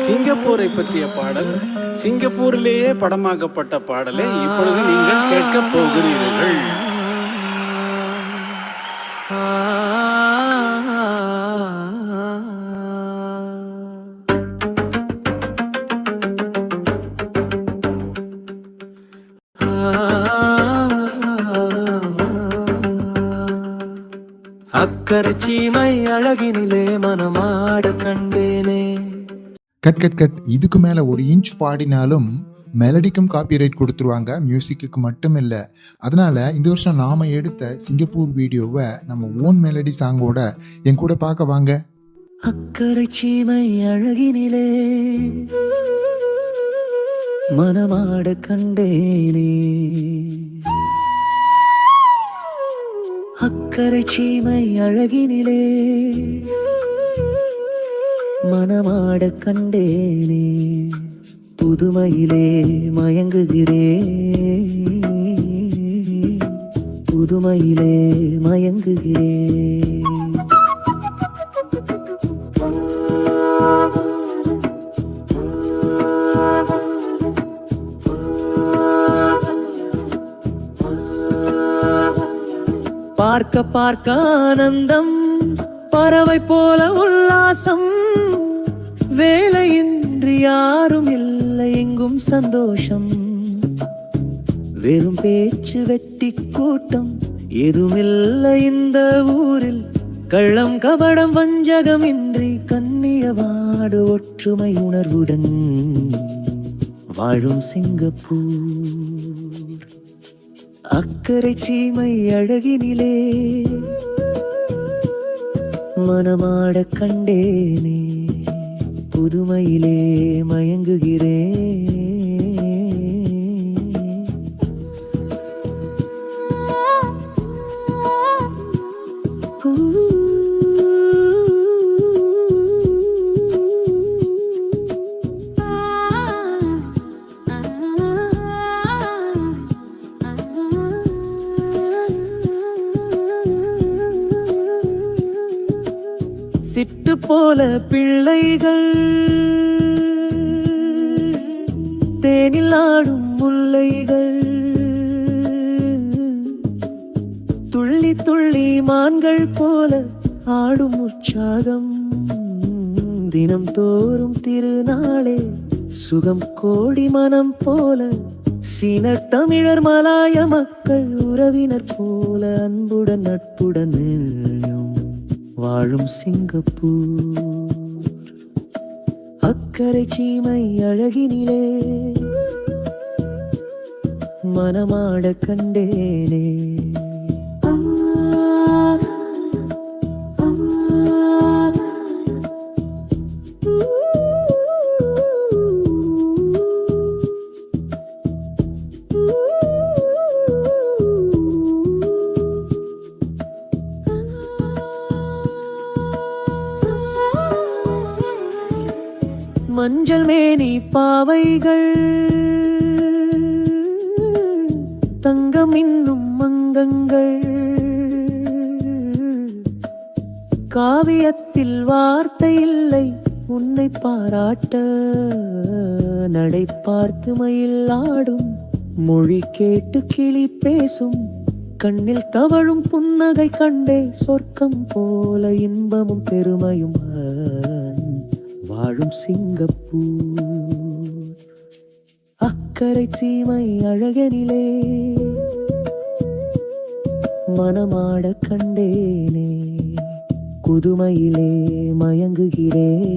சிங்கப்பூரை பற்றிய பாடல், சிங்கப்பூரிலேயே படமாக்கப்பட்ட பாடலை இப்பொழுது நீங்கள் கேட்கப் போகிறீர்கள். அக்கறை சீமை அழகினிலே மனமாட கண்டேனே. Cut cut cut. இதுக்கு மேல ஒரு இன்ச் பாடினாலும் மெலடிக்கும் காப்பிரைட் கொடுத்துருவாங்க, மியூசிக்கு மட்டும் இல்லை. அதனால இந்த வருஷம் நாம எடுத்த சிங்கப்பூர் வீடியோவை நம்ம ஓன் மெலடி சாங்கோட என் கூட பார்க்க வாங்க. அக்கறை சீமை அழகினிலே மனமாட கண்டேனே. அக்கறை சீமை அழகினிலே மனமாட கண்டேனே. புதுமையிலே மயங்குகிறேன், புதுமையிலே மயங்குகிறேன். பார்க்க பார்க்க ஆனந்தம், பறவை போல உல்லாசம், வேலையின்றி யாரும் இல்லை எங்கும் சந்தோஷம். வெறும் பேச்சு வெட்டி கூட்டம் எதுவுமில்லை இந்த ஊரில். கள்ளம் கபடம் வஞ்சகம் இன்றி கண்ணியவாடு ஒற்றுமை உணர்வுடன் வாழும் சிங்கப்பூர். அக்கறை சீமை அழகினிலே மனமாட கண்டேனே. புதுமையிலே மயங்குகிறேன். சிட்டு போல பிள்ளைகள் தேனில் ஆடும் முல்லைகள், துள்ளி துள்ளி மான்கள் போல ஆடும் உற்சாகம். தினம் தோறும் திருநாளே சுகம் கோடி மனம் போல. சீன தமிழர் மலாய மக்கள் உறவினர் போல அன்புடன் நட்புடன் வாழும் சிங்கப்பூர். அக்கறை சீமை அழகினிலே மனமாட கண்டேனே. மஞ்சள் மேனி பாவைகள், தங்கம் இன்னும் மங்கங்கள், காவியத்தில் வார்த்தை இல்லை உன்னை பாராட்ட. நடை பார்த்து மயில் ஆடும், மொழி கேட்டு கிளி பேசும், கண்ணில் தவழும் புன்னகை கண்டே சொர்க்கம் போல இன்பமும் பெருமையும் வாழும் சிங்கப்பூர். அக்கறை சீமை அழகனிலே மனமாட கண்டேனே. புதுமையிலே மயங்குகிறேன்.